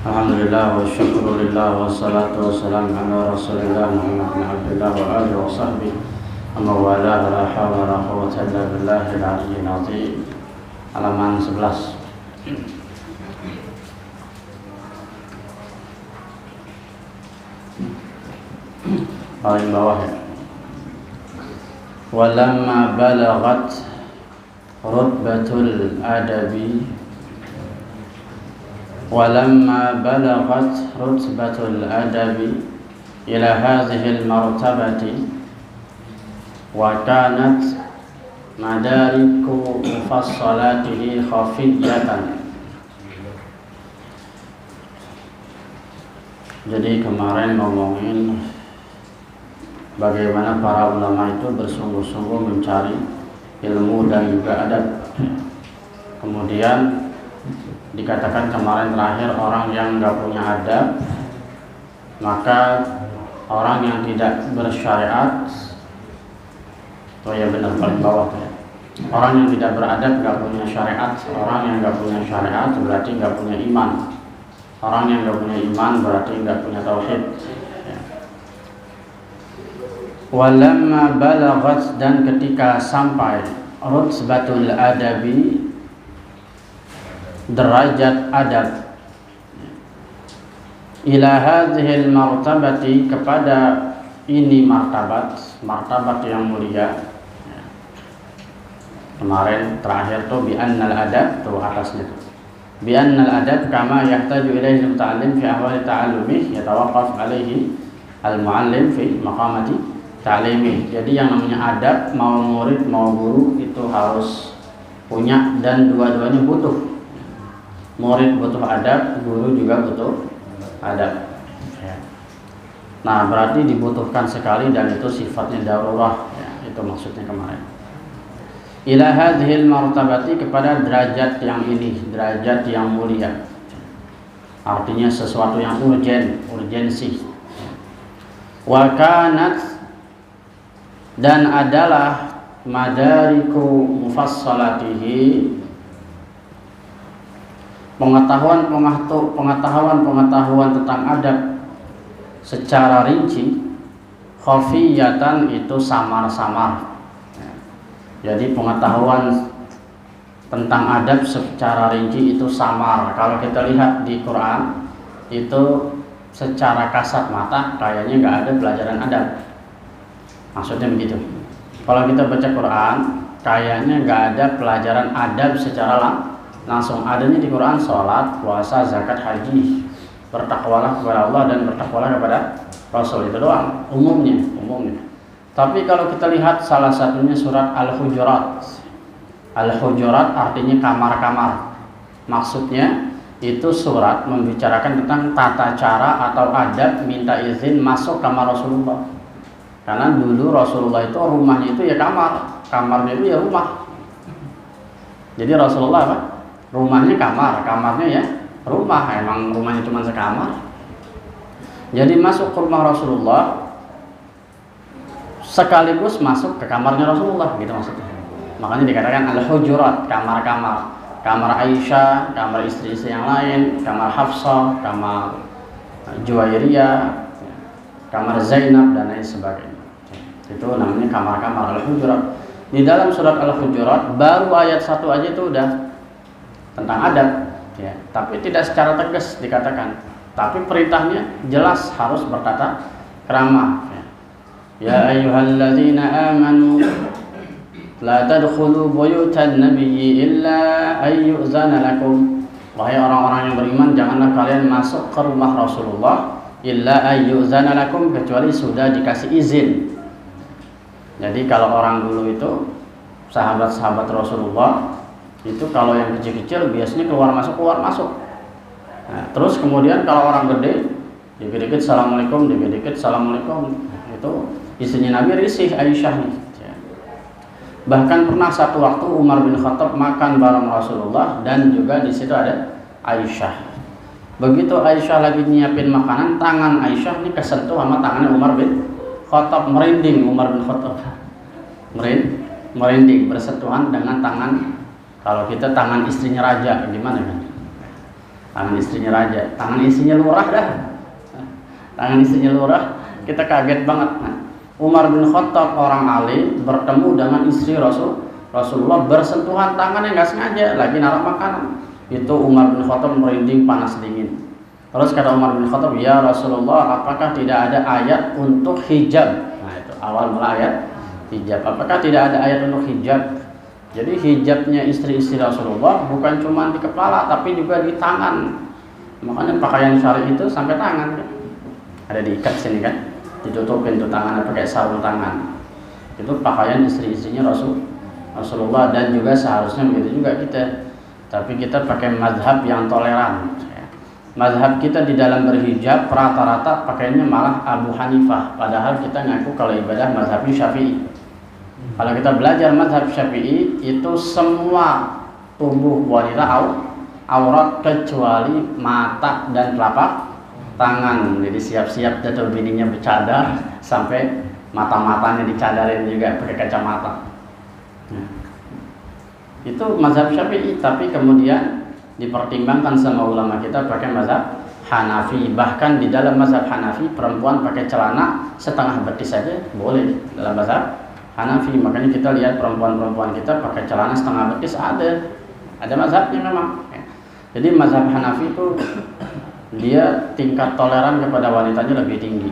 Alhamdulillah wa syukurillah wa salatu wa salam ala rasulillah Muhammad bin Abdullah wa alihi wa sahbihi amma wala la hawla wa la quwwata illa billahil aliyyil azim. Halaman 11. Paling bawah ya. Walamma balaghat rutbatul adabi ولما بلغت رتبة الأدب إلى هذه المرتبة وكانت مدارك مفصلاته خفية. Jadi kemarin ngomongin bagaimana para ulama itu bersungguh-sungguh mencari ilmu dan juga adab. Kemudian dikatakan kemarin terakhir orang yang nggak punya adab, maka orang yang tidak bersyariat, oh ya benar paling bawah ya. Orang yang tidak beradab nggak punya syariat, orang yang nggak punya syariat berarti nggak punya iman, orang yang nggak punya iman berarti nggak punya tauhid. Ya. Walamma balaghat, dan ketika sampai rutbatul adabi, derajat adab, ila hadhil martabati, kepada ini martabat yang mulia. Kemarin terakhir tuh bi annal adab, tuh atasnya tuh bi annal adab kama yahtaju ilaihi al-muta'allim fi ahwali ta'allumi yatawaqqaf alaihi al-mu'allim fi maqamati ta'limi. Jadi yang namanya adab, mau murid mau guru itu harus punya, dan dua-duanya butuh. Murid butuh adab, guru juga butuh adab. Nah, berarti dibutuhkan sekali dan itu sifatnya darurah. Ya, itu maksudnya kemarin. Ila hadhil martabati, kepada derajat yang ini, derajat yang mulia. Artinya sesuatu yang urgensi. Wa kanat, dan adalah madariku mufassalatihi, pengetahuan tentang adab secara rinci, khafiyatan, itu samar-samar. Jadi pengetahuan tentang adab secara rinci itu samar. Kalau kita lihat di Quran itu secara kasat mata kayaknya nggak ada pelajaran adab. Maksudnya begitu. Kalau kita baca Quran kayaknya nggak ada pelajaran adab secara langsung. Adanya di Quran sholat, puasa, zakat, haji, bertakwalah kepada Allah dan bertakwalah kepada Rasul, itu doang umumnya. Tapi kalau kita lihat salah satunya surat Al-Hujurat. Al-Hujurat artinya kamar-kamar. Maksudnya itu surat membicarakan tentang tata cara atau adab minta izin masuk kamar Rasulullah. Karena dulu Rasulullah itu rumahnya itu ya kamar, kamarnya itu ya rumah. Jadi Rasulullah apa? Rumahnya kamar, kamarnya ya rumah. Emang rumahnya cuma sekamar. Jadi masuk ke rumah Rasulullah sekaligus masuk ke kamarnya Rasulullah, gitu maksudnya. Makanya dikatakan al-hujurat, kamar-kamar. Kamar Aisyah, kamar istri-istri yang lain, kamar Hafsah, kamar Juwairiyah, kamar Zainab dan lain sebagainya. Itu namanya kamar-kamar al-hujurat. Di dalam surat Al-Hujurat baru ayat 1 aja itu udah tentang adab, ya. Tapi tidak secara tegas dikatakan. Tapi perintahnya jelas harus bertata krama. Ya ayyuhalladzina amanu la tadkhulu buyutan nabiyyi illa ayyuzana lakum. Wahai orang-orang yang beriman, janganlah kalian masuk ke rumah Rasulullah illa ayyuzana lakum, kecuali sudah dikasih izin. Jadi kalau orang dulu itu sahabat-sahabat Rasulullah itu kalau yang kecil-kecil biasanya keluar masuk. Nah, terus kemudian kalau orang gede, dikit-dikit assalamualaikum, itu istrinya Nabi risih, Aisyah nih. Bahkan pernah satu waktu Umar bin Khattab makan bareng Rasulullah dan juga di situ ada Aisyah. Begitu Aisyah lagi nyiapin makanan, tangan Aisyah ini kesentuh sama tangannya Umar bin Khattab, merinding Umar bin Khattab. Merinding bersentuhan dengan tangan. Kalau kita tangan istrinya raja gimana kan? tangan istrinya raja, tangan istrinya lurah dah. Tangan istrinya lurah, kita kaget banget. Nah, Umar bin Khattab orang alim bertemu dengan istri Rasulullah bersentuhan tangan yang nggak sengaja lagi naruh makanan. Itu Umar bin Khattab merinding panas dingin. Terus kata Umar bin Khattab, ya Rasulullah, apakah tidak ada ayat untuk hijab? Nah itu awal mula ayat hijab. Apakah tidak ada ayat untuk hijab? Jadi hijabnya istri-istri Rasulullah bukan cuma di kepala tapi juga di tangan. Makanya pakaian syar'i itu sampai tangan kan? Ada diikat sini kan? Ditutupin tuh tangannya pakai sarung tangan. Itu pakaian istri-istrinya Rasulullah, dan juga seharusnya begitu juga kita. Tapi kita pakai mazhab yang toleran. Mazhab kita di dalam berhijab rata-rata pakaiannya malah Abu Hanifah, padahal kita ngaku kalau ibadah mazhab Syafi'i. Kalau kita belajar mazhab Syafi'i itu semua tubuh wanita aurat kecuali mata dan telapak tangan. Jadi siap-siap jatuh bininya bercadar sampai mata-matanya dicadarin juga pakai kacamata. Nah, itu mazhab Syafi'i, tapi kemudian dipertimbangkan sama ulama kita pakai mazhab Hanafi. Bahkan di dalam mazhab Hanafi perempuan pakai celana setengah betis saja boleh dalam mazhab Hanafi. Makanya kita lihat perempuan-perempuan kita pakai celana setengah betis ada mazhabnya memang. Jadi mazhab Hanafi itu dia tingkat toleran kepada wanitanya lebih tinggi.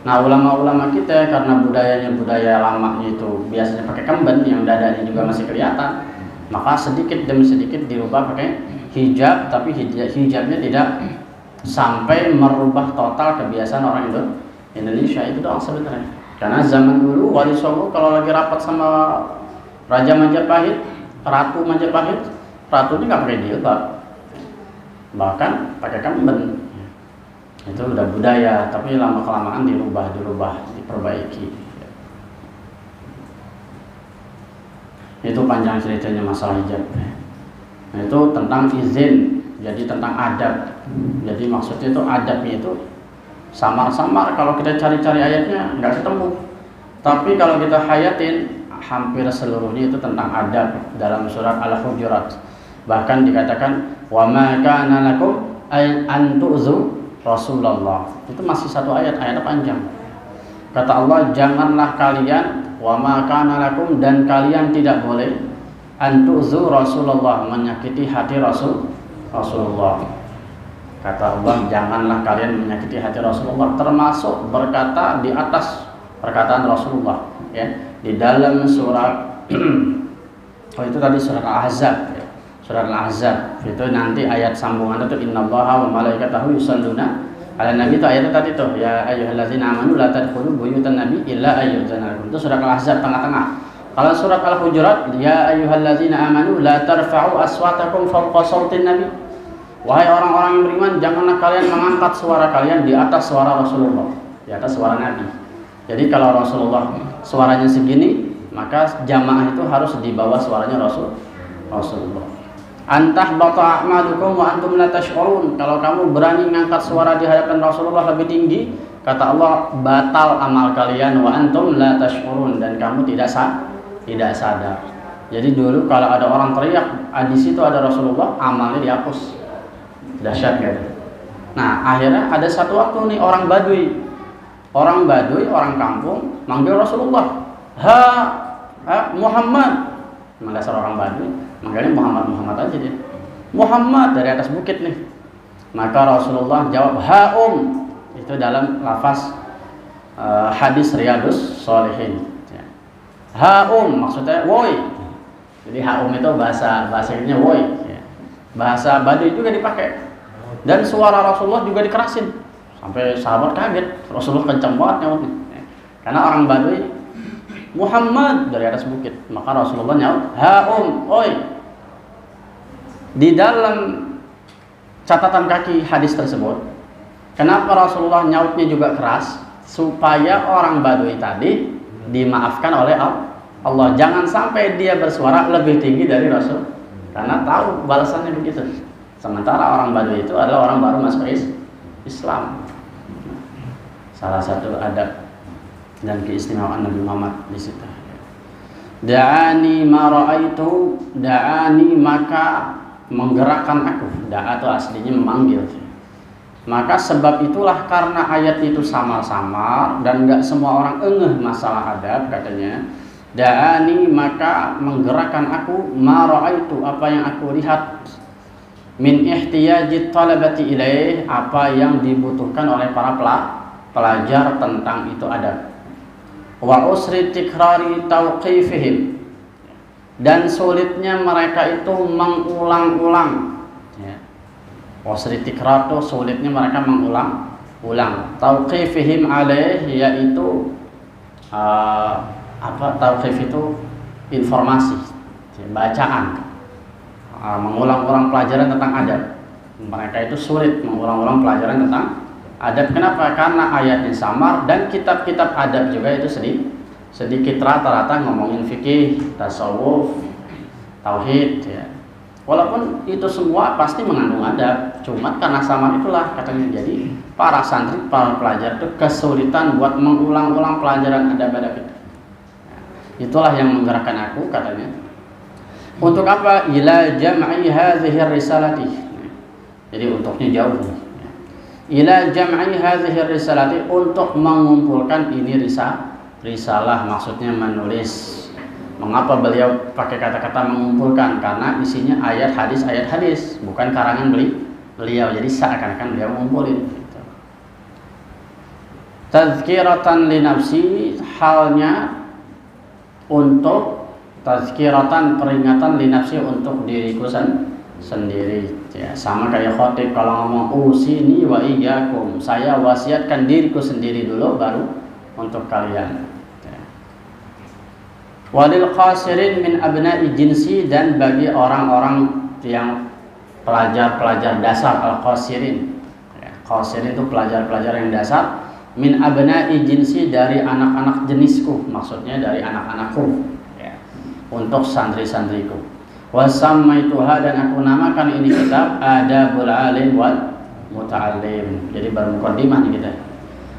Nah ulama-ulama kita karena budaya lamanya itu biasanya pakai kemben yang dadanya juga masih kelihatan, maka sedikit demi sedikit dirubah pakai hijab, tapi hijabnya tidak sampai merubah total kebiasaan orang Indonesia. Itu doang sebenarnya. Karena zaman dulu Wali Songo kalau lagi rapat sama Raja Majapahit, Ratu Majapahit, ratunya nggak pakai jilbab, bahkan pakai kemben. Itu udah budaya, tapi lama kelamaan dirubah, diperbaiki. Itu panjang ceritanya masalah hijab. Nah, itu tentang izin, jadi tentang adab. Jadi maksudnya itu adabnya itu samar-samar, kalau kita cari-cari ayatnya nggak ketemu. Tapi kalau kita hayatin, hampir seluruhnya itu tentang adab dalam surat Al-Hujurat. Bahkan dikatakan wa ma kana lakum an tu'zu Rasulullah. Itu masih satu ayatnya panjang. Kata Allah, janganlah kalian wa ma kana lakum, dan kalian tidak boleh an tu'zu Rasulullah, menyakiti hati Rasulullah. Kata Allah, janganlah kalian menyakiti hati Rasulullah, termasuk berkata di atas perkataan Rasulullah, ya. Di dalam surat itu tadi surat Al-Ahzab, ya. Surat Al-Ahzab itu nanti ayat sambungan itu innallaha wa malaikatahu yusholluna ala nabi, itu ayatnya tadi tuh, ya ayyuhallazina amanu la tadkhulu buyutan nabi illa ayyuhzana lakum. Itu surat Al-Ahzab tengah-tengah. Kalau surat Al-Hujurat, ya ayyuhallazina amanu la tarfa'u aswatakum fawqa sautin nabi. Wahai orang-orang yang beriman, janganlah kalian mengangkat suara kalian di atas suara Rasulullah, di atas suara Nabi. Jadi kalau Rasulullah suaranya segini, maka jamaah itu harus di bawah suaranya Rasulullah. Antah bata a'malukum wa antum la tash'urun. Kalau kamu berani mengangkat suara di hadapan Rasulullah lebih tinggi, kata Allah, batal amal kalian wa antum la tash'urun, dan kamu tidak sadar. Jadi dulu kalau ada orang teriak, di situ ada Rasulullah, amalnya dihapus. Dahsyat gitu. Nah akhirnya ada satu waktu nih orang Baduy, orang kampung manggil Rasulullah, Muhammad. Memang dasar orang Baduy, manggilnya Muhammad aja dia. Muhammad dari atas bukit nih. Maka Rasulullah jawab, itu dalam lafaz hadis Riyadus Shalihin. Maksudnya woi. Jadi itu bahasa Inggrisnya woi. Bahasa Baduy juga dipakai. Dan suara Rasulullah juga dikerasin sampai sahabat kaget, Rasulullah kencang banget nyautnya. Karena orang Baduy, Muhammad dari atas bukit, maka Rasulullah nyaut, oi. Di dalam catatan kaki hadis tersebut, kenapa Rasulullah nyautnya juga keras? Supaya orang Baduy tadi dimaafkan oleh Allah. Jangan sampai dia bersuara lebih tinggi dari Rasul, karena tahu balasannya begitu. Sementara orang Baduy itu adalah orang baru masuk Islam. Salah satu adab dan keistimewaan Nabi Muhammad di situ. Da'ani ma ra'aitu, da'ani maka menggerakkan aku. Da'a itu aslinya memanggil. Maka sebab itulah karena ayat itu samar-samar dan nggak semua orang engeh masalah adab katanya. Da'ani maka menggerakkan aku ma ra'aitu apa yang aku lihat min ihtiyajit talabati ilaih apa yang dibutuhkan oleh para pelajar tentang itu adab. Wa usri tikrari tauqifihim dan sulitnya mereka itu mengulang-ulang. Wasri tikrar itu sulitnya mereka mengulang-ulang. Tauqifihim alaih yaitu tauqif itu informasi, bacaan, mengulang-ulang pelajaran tentang adab. Mereka itu sulit mengulang-ulang pelajaran tentang adab. Kenapa? Karena ayatnya samar dan kitab-kitab adab juga itu sedikit rata-rata ngomongin fikih, tasawuf, tauhid ya. Walaupun itu semua pasti mengandung adab, cuma karena samar itulah katanya. Jadi para santri, para pelajar itu kesulitan buat mengulang-ulang pelajaran adab-adab itu. Itulah yang menggerakkan aku katanya. Untuk apa? Ila jam'i hadhihi risalati. Jadi untuknya jauh. Ila jam'i hadhihi risalati, untuk mengumpulkan ini risalah, maksudnya menulis. Mengapa beliau pakai kata-kata mengumpulkan? Karena isinya ayat hadis, bukan karangan beliau. Jadi seakan-akan beliau mengumpulin. Tazkiratan li nafsi, halnya untuk tazkiratan, peringatan li nafsi, untuk diriku sendiri. Ya, sama kayak khotib kalau ngomong usini wa iyyakum, saya wasiatkan diriku sendiri dulu baru untuk kalian. Walil qasirin min abna'i jinsi, dan bagi orang-orang yang pelajar-pelajar dasar, al-qasirin. Qasirin itu pelajar-pelajar yang dasar, min abna'i jinsi, dari anak-anak jenisku, maksudnya dari anak-anakku ya, untuk santri-santriku. Wasammaituha, dan aku namakan ini kitab Adabul Alim wal Muta'allim. Jadi bermukaddimah nih kita.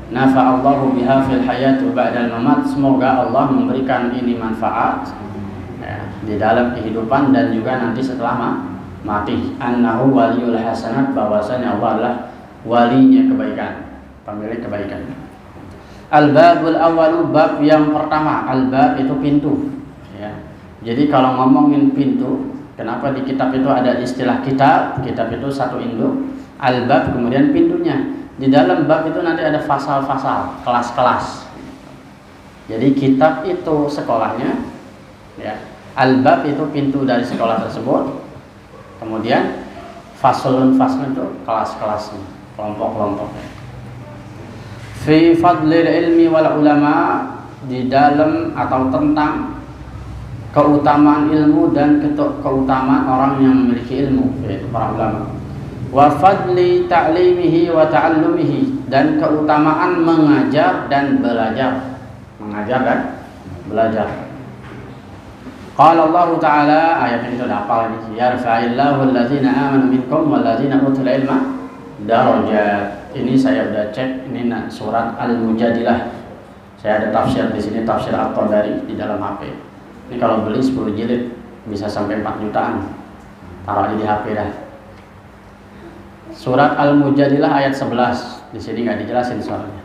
Nafa'allahu biha fil hayati ba'dal mamat, semoga Allah memberikan ini manfaat ya, di dalam kehidupan dan juga nanti setelah mati. Annahu waliyul hasanat, bahwasanya Allah adalah walinya kebaikan, pemilik kebaikan. Al-babul awalu, bab yang pertama. Al-bab itu pintu ya. Jadi kalau ngomongin pintu, kenapa di kitab itu ada istilah kitab itu satu induk, al-bab kemudian pintunya. Di dalam bab itu nanti ada fasal-fasal, kelas-kelas. Jadi kitab itu sekolahnya ya. Al-bab itu pintu dari sekolah tersebut. Kemudian faslun itu kelas-kelasnya, kelompok-kelompoknya. Fi fadlil ilmi wal ulama, di dalam atau tentang keutamaan ilmu dan keutamaan orang yang memiliki ilmu, yaitu para ulama. Wa fadli ta'limihi wa ta'allumihi, dan keutamaan mengajar dan belajar. Qala Allah Ta'ala, ayat ini sudah hafal ini, yarfa'illahu allazina amanu minkum wallazina utul ilma darajat. Ini saya udah cek, ini surat Al-Mujadilah. Saya ada tafsir di sini, tafsir At-Tabari di dalam HP. Ini kalau beli 10 jilid bisa sampai 4 jutaan. Taruh aja di HP dah. Surat Al-Mujadilah ayat 11. Di sini nggak dijelasin soalnya.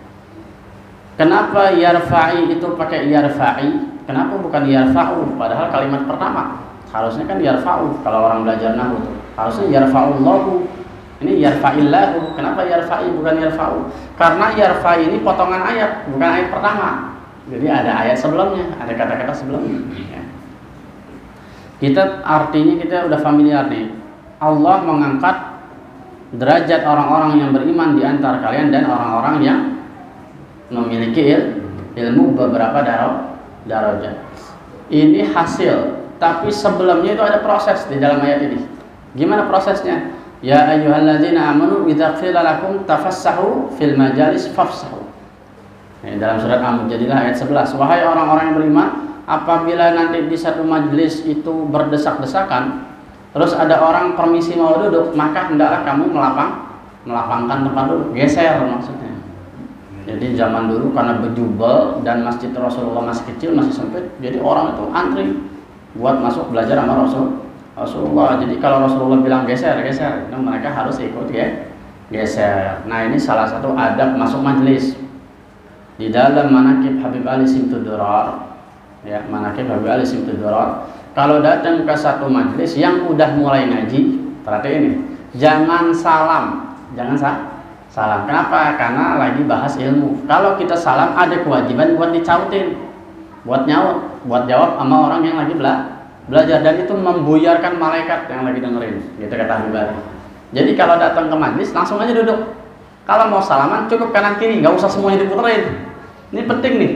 Kenapa yarfa'i itu pakai yarfa'i? Kenapa bukan yarfa'u? Padahal kalimat pertama harusnya kan yarfa'u. Kalau orang belajar nahwu tuh harusnya yarfa'ullahu. Ini yarfa'illahu. Kenapa yarfa'i bukan yarfa'u? Karena yarfa'i ini potongan ayat, bukan ayat pertama. Jadi ada ayat sebelumnya, ada kata-kata sebelumnya. Kita artinya kita udah familiar nih. Allah mengangkat derajat orang-orang yang beriman di antara kalian dan orang-orang yang memiliki ilmu beberapa darajat. Ini hasil, tapi sebelumnya itu ada proses di dalam ayat ini. Gimana prosesnya? Ya ayyuhalladzina amanu idza qila lakum tafassahu fil majalis fafsahu. Dalam surat Al-Mujadilah ayat 11. Wahai orang-orang yang beriman, apabila nanti di satu majelis itu berdesak-desakan, terus ada orang permisi mau duduk, maka hendaklah kamu melapangkan tempat duduk, geser maksudnya. Jadi zaman dulu karena bejubel dan masjid Rasulullah masih kecil, masih sempit, jadi orang itu antri buat masuk belajar sama Rasulullah. Jadi kalau Rasulullah bilang geser, geser, nah, mereka harus ikut ya, geser. Nah ini salah satu adab masuk majelis. Di dalam manaqib Habib Ali Simtud Durar, ya manaqib Habib Ali Simtud Durar. Kalau datang ke satu majelis yang udah mulai ngaji, perhati ini, jangan salam, jangan salam. Kenapa? Karena lagi bahas ilmu. Kalau kita salam ada kewajiban buat dicautin, buat nyaut, buat jawab sama orang yang lagi belajar, dan itu membuyarkan malaikat yang lagi dengerin. Gitu kata Habib Ali. Jadi kalau datang ke majelis langsung aja duduk. Kalau mau salaman cukup kanan kiri, nggak usah semuanya diputerin. Ini penting nih.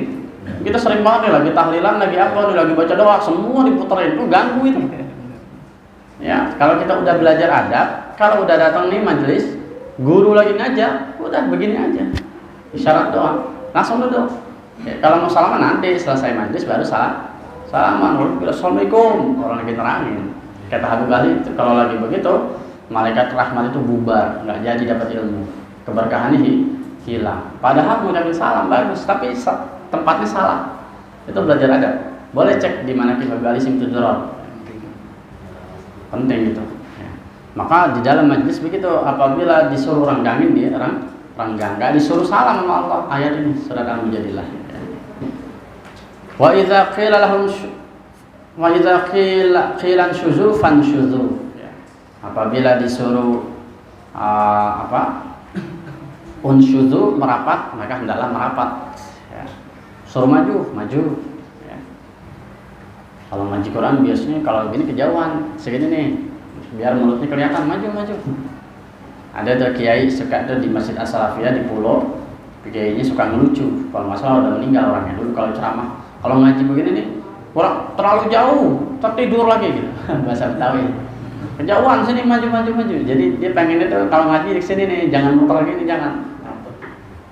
Kita sering banget nih lagi tahlilan, lagi apa nih, lagi baca doa, semua diputerin, itu ganggu itu. Ya, kalau kita udah belajar adab, kalau udah datang nih majelis, guru lagi ngajar, udah begini aja. Isyarat doang, langsung duduk. Ya, kalau mau salaman nanti selesai majelis baru salaman. Lalu bilang assalamualaikum, orang lagi terangin. Kata Habib Ali, kalau lagi begitu, malaikat rahmat itu bubar, nggak jadi dapat ilmu, keberkahannya hilang. Padahal mengucapkan salam bagus, tapi tempatnya salah. Itu belajar adab. Boleh cek di mana Habib Ali Simtud Durar. Penting itu. Ya. Maka di dalam majlis begitu, apabila disuruh renggangin dia renggang, nggak disuruh salam sama Allah. Ayat ini surat Al-Mujadilah. Ya. Wa idza qila lahum wa idza qilan syuzu fansyuzu. Ya. Apabila disuruh unsyuzu merapat, maka hendaklah merapat. Ya. Suruh maju. Ya. Kalau ngaji Quran biasanya kalau gini kejauhan, segini nih, biar mulutnya kelihatan maju. Ada tuh kiai suka tuh di Masjid As-Salafiyah di Pulau, kiainya suka ngelucu. Kalau nggak salah udah meninggal orangnya dulu kalau ceramah. Kalau ngaji begini nih, kurang terlalu jauh, tertidur lagi gitu. Bahasa Betawi. Kejauhan sini maju. Jadi dia pengen itu kalau ngaji di sini nih, jangan muter gini, jangan.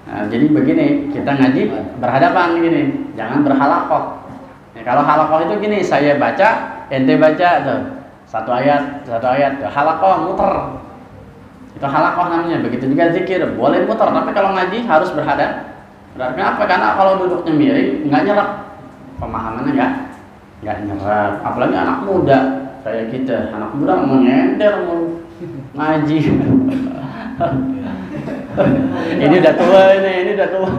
Nah, jadi begini, kita ngaji berhadapan gini, jangan berhalakoh. Ya, kalau halakoh itu gini, saya baca, ente baca tuh, satu ayat, halakoh muter. Itu halakoh namanya. Begitu juga zikir, boleh muter, tapi kalau ngaji harus berhadap. Kenapa? Karena kalau duduknya miring, nggak nyerap, pemahamannya nggak nyerap. Apalagi anak muda kayak kita, anak muda mau nyender, mau ngaji. Ini udah tua.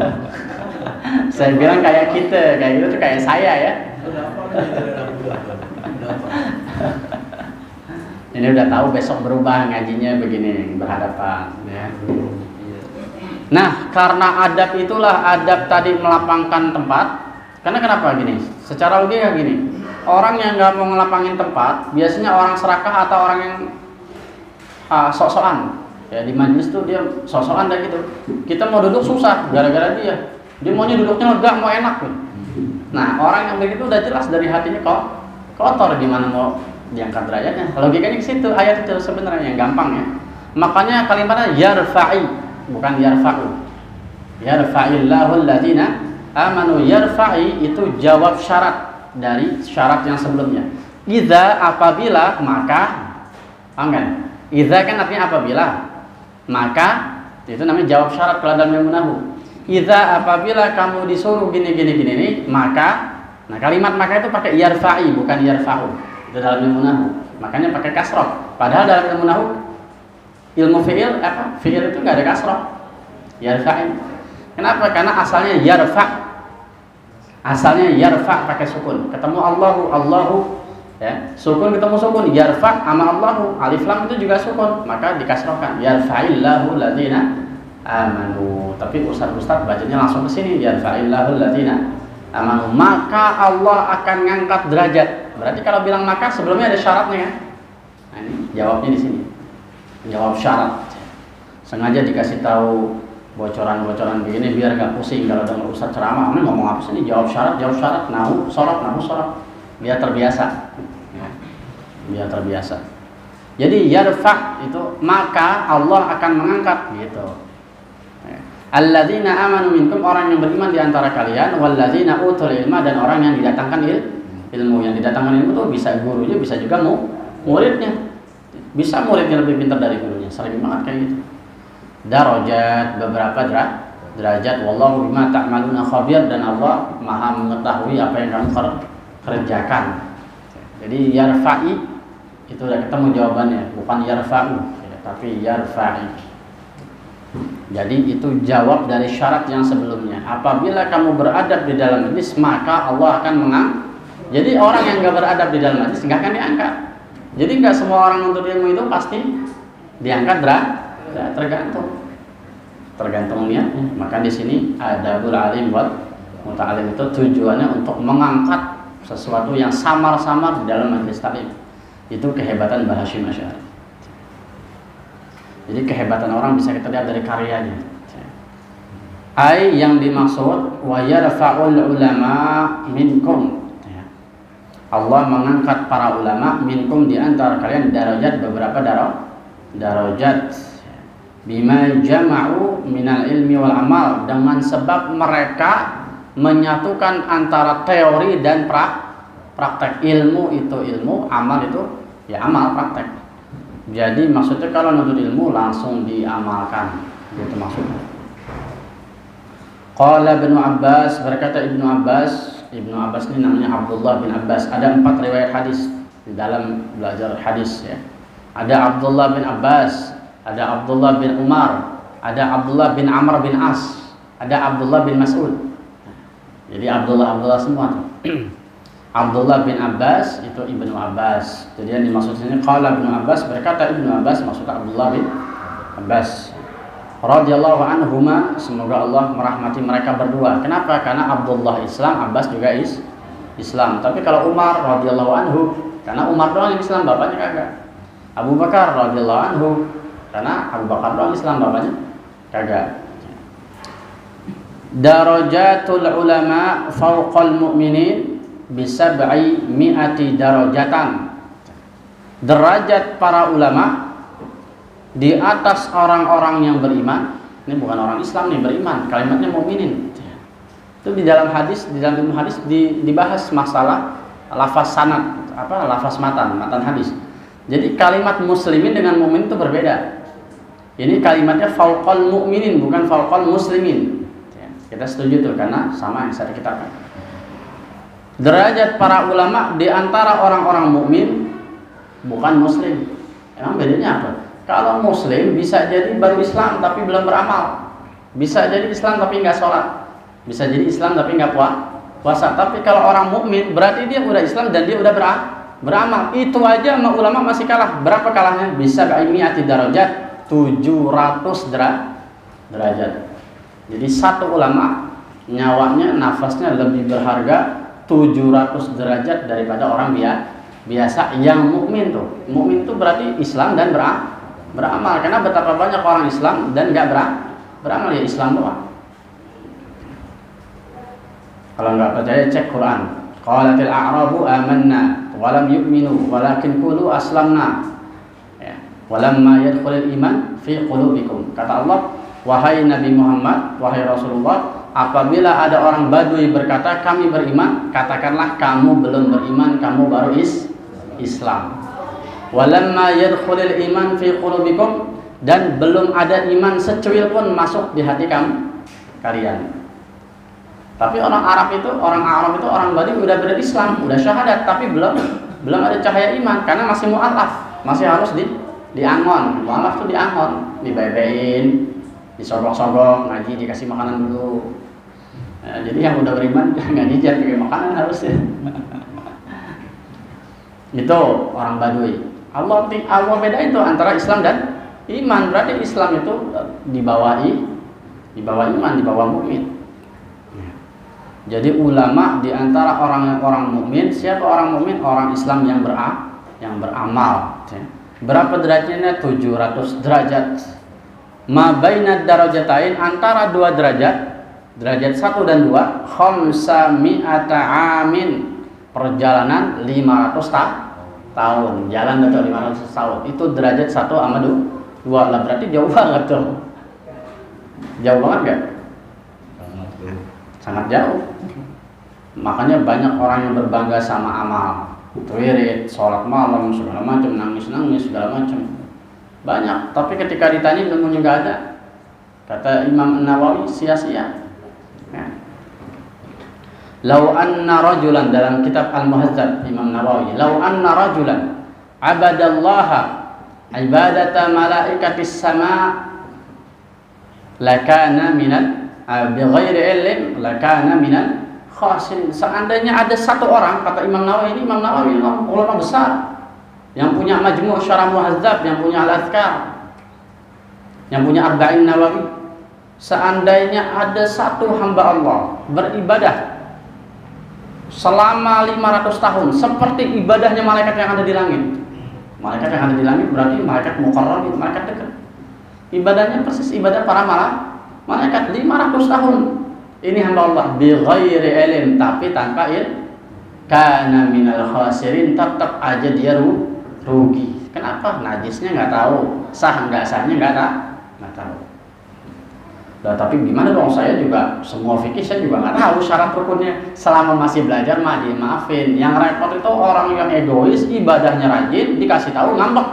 Saya bilang kayak kita, kayak gitu tuh kayak saya ya. Ini udah tahu besok berubah ngajinya begini, berhadapan ya. Nah, karena adab itulah adab tadi melapangkan tempat. Karena kenapa gini? Secara logika gini, orang yang nggak mau ngelapangin tempat, biasanya orang serakah atau orang yang sok-sokan. Ya di majelis tuh dia sok-sokan dah gitu. Kita mau duduk susah gara-gara dia. Dia maunya duduknya lega, mau enak tuh. Nah, orang yang begitu udah jelas dari hatinya kok kotor, gimana mau diangkat derajatnya. Logikanya ke situ, ayat itu sebenarnya yang gampang ya. Makanya kalimatnya yarfa'i, bukan yarfa'u. Yarfa'illahu alladziina amanu, yarfa'i itu jawab syarat dari syarat yang sebelumnya. Idza apabila, maka, paham kan? Idza kan artinya apabila, maka itu namanya jawab syarat kalau dalam ilmu nahwu. Idza apabila kamu disuruh gini nih, maka, nah kalimat maka itu pakai yarfa'i bukan yarfa'u. Itu dalam ilmu nahwu. Makanya pakai kasrah. Padahal dalam ilmu nahwu ilmu fi'il fi'il itu enggak ada kasrah. Yarfa'i. Kenapa? Karena asalnya yarfa'. Asalnya yarfa' pakai sukun. Ketemu Allahu ya. Sukun ketemu sukun, yarfa' sama Allahu. Alif lam itu juga sukun, maka dikasrahkan. Yarfa'illahu alladziina amanu. Tapi ustaz bacanya langsung ke sini, yarfa'illahu alladziina amanu. Maka Allah akan ngangkat derajat. Berarti kalau bilang maka sebelumnya ada syaratnya ya. Nah, ini jawabnya di sini. Jawab syarat. Sengaja dikasih tahu bocoran-bocoran begini biar gak pusing kalau dengar ustaz ceramah. Ini ngomong apa sih? Ini jawab syarat, nahu sholat. Biar terbiasa. Biar terbiasa. Jadi yarfa' itu maka Allah akan mengangkat gitu. Alladzina amanu minkum, orang yang beriman di antara kalian, walladzina utul ilma, dan orang yang didatangkan ilmu. Yang didatangkan ilmu itu bisa gurunya, bisa juga muridnya. Bisa muridnya lebih pintar dari gurunya. Sering banget kayak gitu. Darajat, beberapa derajat. Wallahu bima ta'maluna khabir, dan Allah Maha mengetahui apa yang kamu kerjakan. Jadi yarfa'i Itu udah ketemu jawabannya, bukan yarfa'u, ya, tapi yarfa'i. Jadi itu jawab dari syarat yang sebelumnya. Apabila kamu beradab di dalam majlis, maka Allah akan mengangkat. Jadi orang yang nggak beradab di dalam majlis nggak akan diangkat. Jadi nggak semua orang menuntut ilmu itu pasti diangkat, tergantung niatnya. Maka di sini adabul alim wal muta'alim itu tujuannya untuk mengangkat sesuatu yang samar-samar di dalam majlis taklim. Itu kehebatan Mbah Hasyim Asy'ari. Jadi kehebatan orang bisa kita lihat dari karyanya. Ai yang dimaksud wa yarfa'ul ulama minkum. Allah mengangkat para ulama minkum di antara kalian darajat, beberapa darajat bima jama'u minal ilmi wal amal, dengan sebab mereka menyatukan antara teori dan praktek. Ilmu itu ilmu, amal itu ya amal, praktek. Jadi maksudnya kalau nuntut ilmu langsung diamalkan, itu maksudnya. Qala Ibnu Abbas, berkata Ibnu Abbas ini namanya Abdullah bin Abbas. Ada 4 riwayat hadis di dalam belajar hadis ya. Ada Abdullah bin Abbas, ada Abdullah bin Umar, ada Abdullah bin Amr bin As, ada Abdullah bin Mas'ud. Jadi Abdullah semua tuh. Abdullah bin Abbas itu Ibnu Abbas. Jadi yang dimaksud sini qala Ibnu Abbas, berkata Ibnu Abbas, maksud Abdullah bin Abbas radhiyallahu anhuma, semoga Allah merahmati mereka berdua. Kenapa? Karena Abdullah Islam, Abbas juga Islam. Tapi kalau Umar radhiyallahu anhu, karena Umar doang yang Islam, bapaknya kagak. Abu Bakar radhiyallahu anhu, karena Abu Bakar doang Islam, bapaknya kagak. Darajatul ulama fawqal mu'minin bisab'i mi'ati darajatan. Derajat para ulama di atas orang-orang yang beriman. Ini bukan orang Islam nih, beriman, kalimatnya mukminin. Itu di dalam hadis, di dalam ilmu hadis dibahas masalah lafaz sanad, lafaz matan hadis. Jadi kalimat muslimin dengan mukmin itu berbeda. Ini kalimatnya fauqal mukminin, bukan fauqal muslimin. Kita setuju tuh, karena sama yang saya kitabkan. Derajat para ulama di antara orang-orang mukmin, bukan muslim. Emang bedanya apa? Kalau muslim bisa jadi baru Islam tapi belum beramal, bisa jadi Islam tapi nggak sholat, bisa jadi Islam tapi nggak puasa. Tapi kalau orang mukmin berarti dia udah Islam dan dia udah beramal. Itu aja sama ulama masih kalah. Berapa kalahnya? Bisa bi'imi'ati darajat, 700 derajat. Jadi satu ulama nyawanya, nafasnya lebih berharga 700 derajat daripada orang biasa yang mukmin tuh. Mukmin itu berarti Islam dan beramal. Karena betapa banyak orang Islam dan nggak beramal, ya Islam doang. Kalau nggak percaya cek Quran. Qalatil a'rabu amanna wa lam yu'minu walakin qulu aslamna. Ya. Walamma yadkhulul iman fi qulubikum. Kata Allah, wahai Nabi Muhammad, wahai Rasulullah, apabila ada orang Badui berkata kami beriman, katakanlah kamu belum beriman, kamu baru Islam. Walamma yadkhulul iman fi qulubikum, dan belum ada iman secuil pun masuk di hati kalian. Tapi orang Arab itu orang Badui udah berislam, udah syahadat, tapi belum ada cahaya iman karena masih mu'alaf, masih harus diangon. Mu'alaf tuh diangon, dibebein, disogok-sogok, ngaji dikasih makanan dulu. Ya, jadi yang udah beriman nggak dijar pakai makanan harusnya. Itu orang Badui. Allah beda itu antara Islam dan iman. Berarti Islam itu di bawah iman, di bawah mukmin. Jadi ulama di antara orang mukmin, siapa orang mukmin? Orang Islam yang beramal. Berapa derajatnya? 700 derajat. Ma bainad darajatain, antara dua derajat 1 dan 2, khamsami'ata amin, perjalanan 500 tahun, jalan betul 500 tahun. Itu derajat 1 sama 2 lah, berarti jauh banget tuh. Jauh banget gak? Sangat jauh. Makanya banyak orang yang berbangga sama amal, wirid, sholat malam, segala macam, nangis segala macam. Banyak, tapi ketika ditanya ilmunya nggak ada. Kata Imam Nawawi, sia-sia. Ya. Lau anna rajulan, dalam kitab Al-Muhazzab Imam Nawawi, lau anna rajulan, abadallaha ibadata malaikatis sama lakana minal bighairi ilm lakana minal khasirin. Seandainya ada satu orang, kata Imam Nawawi, ini Imam Nawawi ulama besar yang punya Majmu' Syarah Muhadzab, yang punya Al-Azkar, yang punya Arba'in Nawawi. Seandainya ada satu hamba Allah beribadah selama 500 tahun seperti ibadahnya malaikat yang ada di langit. Malaikat yang ada di langit berarti malaikat mukarram, malaikat dekat. Ibadahnya persis ibadah para malaikat 500 tahun. Ini hamba Allah bi ghairi ilm, tapi tanpa ilm, kana minal khasirin, tetap aja dia rugi. Kenapa? Najisnya nggak tahu, sah nggak sahnya nggak tahu. Nah, tapi gimana dong, saya juga semua fikih saya juga nggak tahu syarat rukunnya. Selama masih belajar mah dimaafin. Yang repot itu orang yang egois, ibadahnya rajin, dikasih tahu ngambek.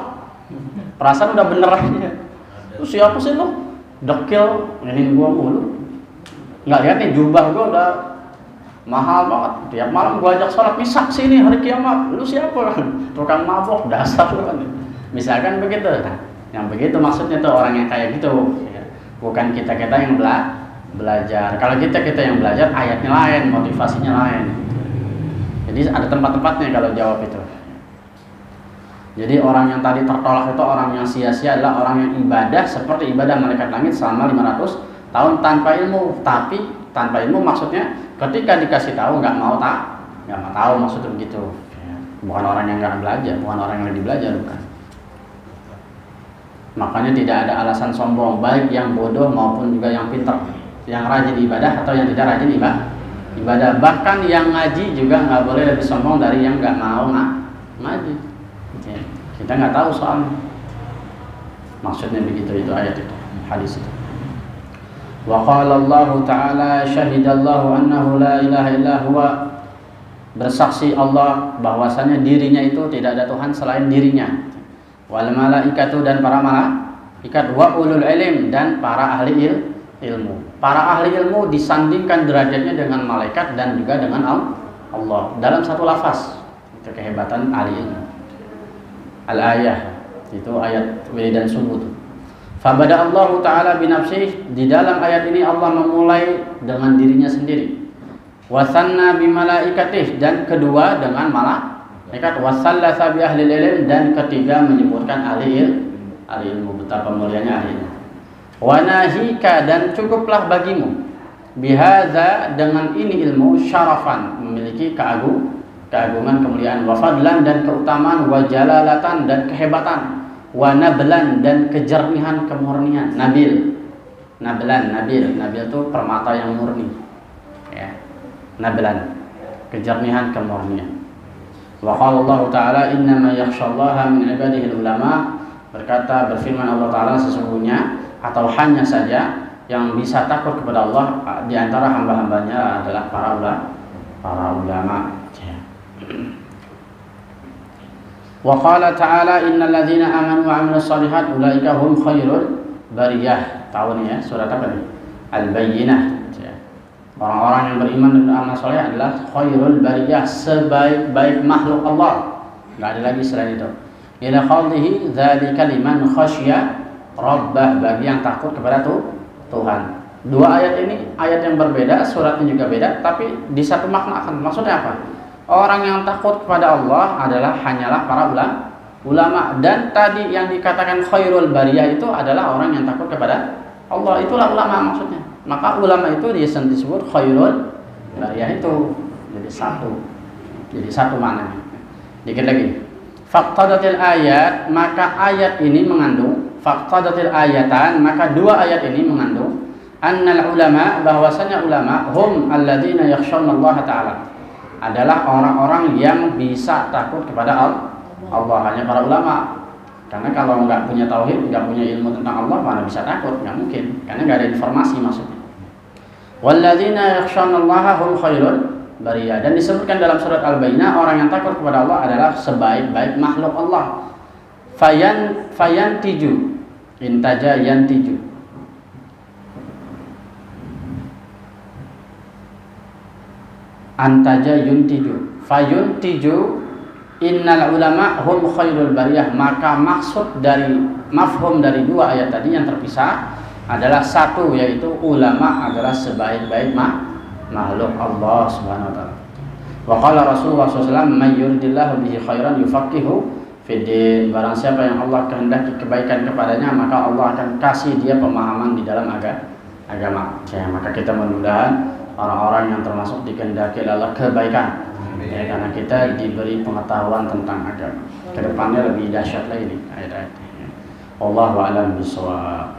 Perasaan udah bener aja. Lu siapa sih lu? Dekil, ini gua mulu. Nggak lihat nih jubah gua udah mahal banget. Tiap malam gua ajak sholat, nih saksi nih hari kiamat. Lu siapa? Tukang mabok, dasar lu kan. Misalkan begitu. Nah, yang begitu maksudnya tuh orang yang kayak gitu. Bukan kita-kita yang belajar. Kalau kita-kita yang belajar, ayatnya lain, motivasinya lain. Jadi ada tempat-tempatnya kalau jawab itu. Jadi orang yang tadi tertolak itu orang yang sia-sia adalah orang yang ibadah seperti ibadah malaikat langit selama 500 tahun tanpa ilmu. Tapi tanpa ilmu maksudnya ketika dikasih tahu nggak mau tahu, maksudnya begitu. Bukan orang yang nggak belajar, bukan orang yang lagi belajar, bukan. Makanya tidak ada alasan sombong, baik yang bodoh maupun juga yang pintar, yang rajin ibadah atau yang tidak rajin ibadah. Bahkan yang ngaji juga nggak boleh lebih sombong dari yang nggak mau ngaji. Kita nggak tahu soalnya. Maksudnya begitu, itu ayat itu, hadis itu. Wa qala Allah Ta'ala syahidallahu annahu la ilaha illa huwa, bersaksi Allah bahwasanya dirinya itu tidak ada Tuhan selain dirinya. Wal malaikatu, dan para malaikat, wa ulul ilm, dan para ahli ilmu. Para ahli ilmu disandingkan derajatnya dengan malaikat dan juga dengan Allah dalam satu lafaz. Itu kehebatan ahli ilmu. Al-ayah, itu ayat wiridan subuh. Fabada Allah Ta'ala binafsih, di dalam ayat ini Allah memulai dengan dirinya sendiri. Wasanna bimalaikatih, dan kedua dengan malaikat. Wasallasa bi ahli ilm, dan ketiga menyebutkan ahli ilmu, betapa mulianya ahli ilmu. Wa nahika, dan cukuplah bagimu, bihaza, dengan ini ilmu, syarafan, memiliki keagungan, kemuliaan, wa fadlan, dan keutamaan, wa jalalatan, dan kehebatan, wa nablan, dan kejernihan, kemurnian. Nabil itu permata yang murni, ya. Nablan, kejernihan, kemurnian. Wa qala Allah Ta'ala innama yakhshallaha min ibadihi ulama, berfirman Allah Ta'ala, sesungguhnya atau hanya saja yang bisa takut kepada Allah di antara hamba-hambanya adalah para ulama. Wa qala Ta'ala innal ladzina amanu wa 'amilus shalihat ulaika hum khairul bariyah. Tahu nih ya, surat apa nih? Al-Bayyinah. Orang-orang yang beriman dan beramal saleh adalah khairul bariyah, sebaik-baik makhluk Allah. Enggak ada lagi selain itu. Ila qawlihi dzalika liman khasyya rabbah, bagi yang takut kepada Tuhan. Dua ayat ini ayat yang berbeda, suratnya juga beda, tapi di satu makna akan. Maksudnya apa? Orang yang takut kepada Allah adalah hanyalah para ulama. Dan tadi yang dikatakan khairul bariyah itu adalah orang yang takut kepada Allah. Itulah ulama maksudnya. Maka ulama itu disebut khairul bariyah itu. Jadi satu maknanya. Dikit lagi. Faqtadatil ayat, maka ayat ini mengandung, faqtadatil ayatan, maka dua ayat ini mengandung annal ulama, bahwasanya ulama hum alladzina yakhshawnallaha ta'ala, adalah orang-orang yang bisa takut kepada Allah. Hanya para ulama. Karena kalau nggak punya tauhid, nggak punya ilmu tentang Allah, mana bisa takut? Nggak mungkin. Karena nggak ada informasi maksudnya. Walladzina yakhshawnallaha hum khairul bariyah, dan disebutkan dalam surat Al-Bayyinah, orang yang takut kepada Allah adalah sebaik-baik makhluk Allah. Fayantiju, intaja yantiju, antaja yuntiju, fayuntiju innal ulama hum khairul bariyah, maka maksud dari mafhum dari dua ayat tadi yang terpisah adalah satu, yaitu ulama adalah sebaik-baik makhluk Allah Subhanahu wa taala. Wa qala Rasulullah SAW, "May yuridillahu bihi khairan yufaqihu fiddin." Barang siapa yang Allah kehendaki kebaikan kepadanya, maka Allah akan kasih dia pemahaman di dalam agama. Ya, maka kita mudah-mudahan orang-orang yang termasuk dikehendaki oleh Allah kebaikan. Ya, karena kita diberi pengetahuan tentang agama. Kedepannya lebih dahsyat lagi ayat-ayat. Wallahu a'lam bishawab.